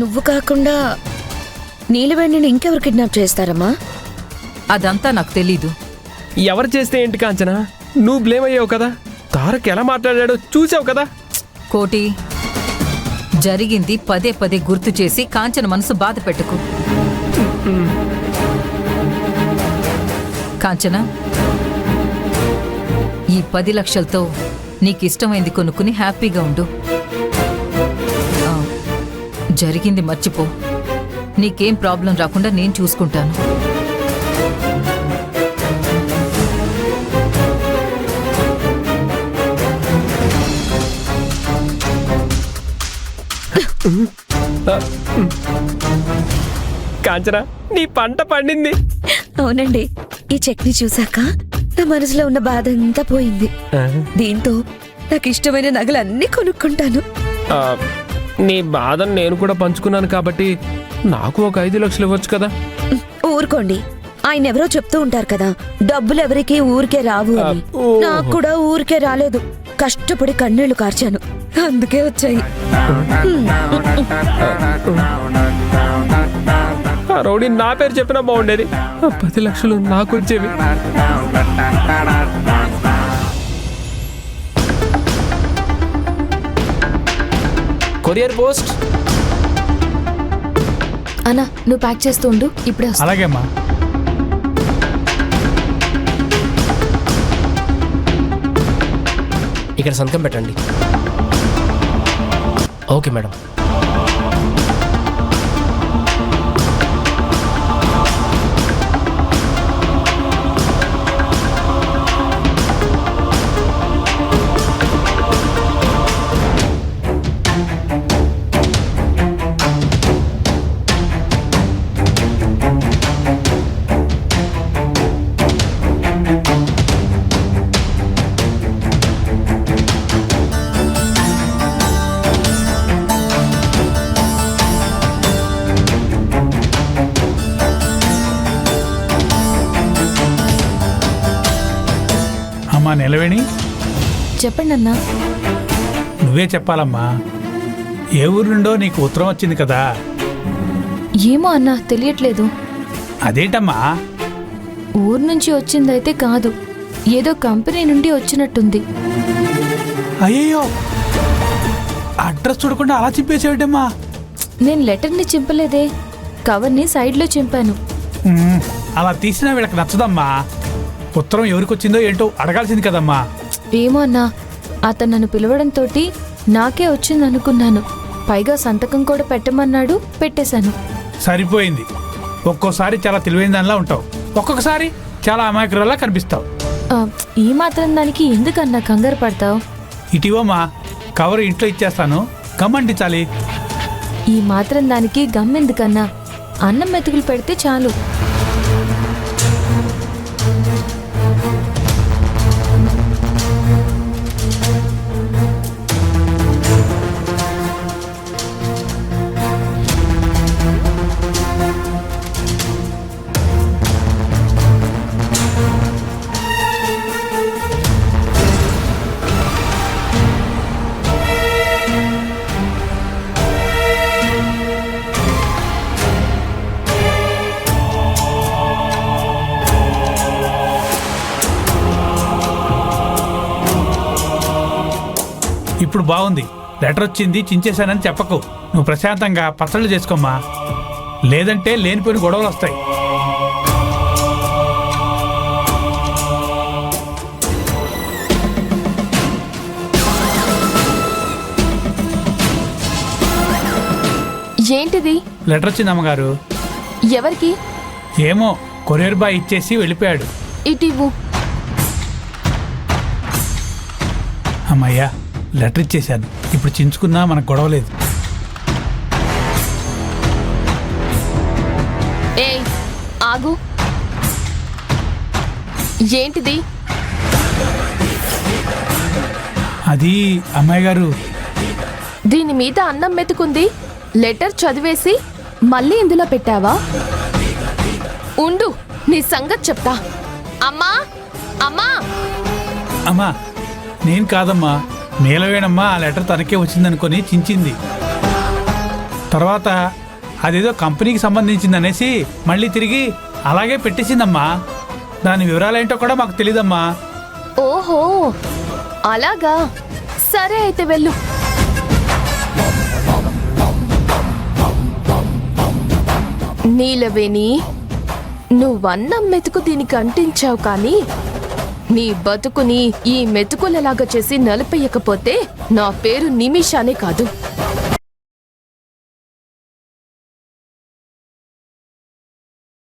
నువ్వు కాకుండా నీలవేణిని ఇంకెవరు కిడ్నాప్ చేస్తారమ్మా? అదంతా నాకు తెలీదు. ఎవరు చేస్తే ఏంటి కాంచనా, నువ్వు బ్లేమ్ అయ్యావు కదా. తారక్ ఎలా మాట్లాడాడో చూసావు కదా. కోటి, జరిగింది పదే పదే గుర్తు చేసి కాంచన మనసు బాధ పెట్టుకు. కాంచన, ఈ 10 లక్షలతో నీకిష్టమైంది కొనుక్కుని హ్యాపీగా ఉండు. జరిగింది మర్చిపో. నీకేం ప్రాబ్లం రాకుండా నేను చూసుకుంటాను. కాంచనా, నీ పంట పండింది. అవునండి, ఈ చట్నీ చూసాక నా మనసులో ఉన్న బాధ అంతా పోయింది. దీంతో నాకు ఇష్టమైన నగలన్నీ కొనుక్కుంటాను. నీ బాధను నేను కూడా పంచుకున్నాను కాబట్టి నాకు ఒక 5 లక్షలు ఇవ్వచ్చు కదా. ఊరుకోండి, ఆయన ఎవరో చెప్తూ ఉంటారు కదా, డబ్బులు ఎవరికి ఊరికే రావు అని. నాకు కూడా ఊరికే రాలేదు, కష్టపడి కన్నీళ్లు కార్చాను, అందుకే వచ్చాయి. రౌడీ నా పేరు చెప్పినా బాగుండేది. 10 లక్షలు నాకు వచ్చేవి. Courier post. అన్నా, నువ్వు ప్యాక్ చేస్తూ ఉండు, ఇప్పుడే వస్తా. అలాగే అమ్మా. ఇక్కడ సంతకం పెట్టండి. Okay madam. అమ్మా నీలవేణి, చెప్పండి అన్నా. నువ్వే చెప్పాలమ్మా. ఏ ఊరు నుండో నీకు ఉత్తరం వచ్చింది కదా. ఏమో అన్నా, తెలియట్లేదు. అదేంటమ్మా? ఊరు నుంచి వచ్చిందైతే కాదు, ఏదో కంపెనీ నుండి వచ్చినట్టుంది. అయ్యో, అడ్రస్ చూడకుండా అలా చింపేసేవిటమ్మా? నేను లెటర్ని చింపలేదే, కవర్ని సైడ్లో చింపాను. అలా తీసినా వీళ్ళకి నచ్చదమ్మా. ఉత్తరం ఎవరికొచ్చిందో ఏంటో అడగాల్సింది కదమ్మా. ఏమో అన్నా, అతను నన్ను పిలవడంతో నాకే వచ్చిందనుకున్నాను. పైగా సంతకం కూడా పెట్టమన్నాడు, పెట్టేశాను. సరిపోయింది. ఒక్కోసారి చాలా తెలివైన దానిలా ఉంటావు, ఒక్కొక్కసారి చాలా అమాయకురాల్లా కనిపిస్తావు. ఈ మాత్రం దానికి ఎందుకన్నా కంగారు పడతావు? ఇటీవమ్మా, కవర్ ఇంట్లో ఇచ్చేస్తాను, గమ్మంటించాలి. ఈ మాత్రం దానికి గమ్మెందుకన్నా, అన్నం మెతుకులు పెడితే చాలు. ఇప్పుడు బాగుంది. లెటర్ వచ్చింది, చించేశానని చెప్పకు. నువ్వు ప్రశాంతంగా పచ్చళ్ళు చేసుకోమ్మా, లేదంటే లేనిపోయిన గొడవలు వస్తాయి. ఏంటిది? లెటర్ వచ్చింది అమ్మగారు. ఎవరికి? ఏమో, కొరియర్ బాయ్ ఇచ్చేసి వెళ్ళిపోయాడు. ఇటివ్వు. అమ్మయ్యా, లెటర్ ఇచ్చేశాను. ఇప్పుడు చించుకున్నా మనకు గొడవలేదు. ఏయ్, ఆగు. ఏంటిది? అది అమ్మాయి గారు, దీని మీద అన్నం మెతుకుంది, లెటర్ చదివేసి మళ్ళీ ఇందులో పెట్టావా? ఉండు, నీ సంగతి చెప్తా. అమ్మా, అమ్మా. అమ్మా నేను కాదమ్మా, నీలవేణమ్మా ఆ లెటర్ తనకే వచ్చిందనుకొని చించింది. తర్వాత అదేదో కంపెనీకి సంబంధించిందనేసి మళ్ళీ తిరిగి అలాగే పెట్టేసిందమ్మా. దాని వివరాలేంటో కూడా మాకు తెలీదమ్మా. ఓహో అలాగా, సరే అయితే వెళ్ళు. నీలవేణి, నువ్వన్న మెతుకు దీనికి అంటించావు కానీ నీ బతుకుని ఈ మెతుకులలాగా చేసి నలిపేయకపోతే నా పేరు నిమిషానే కాదు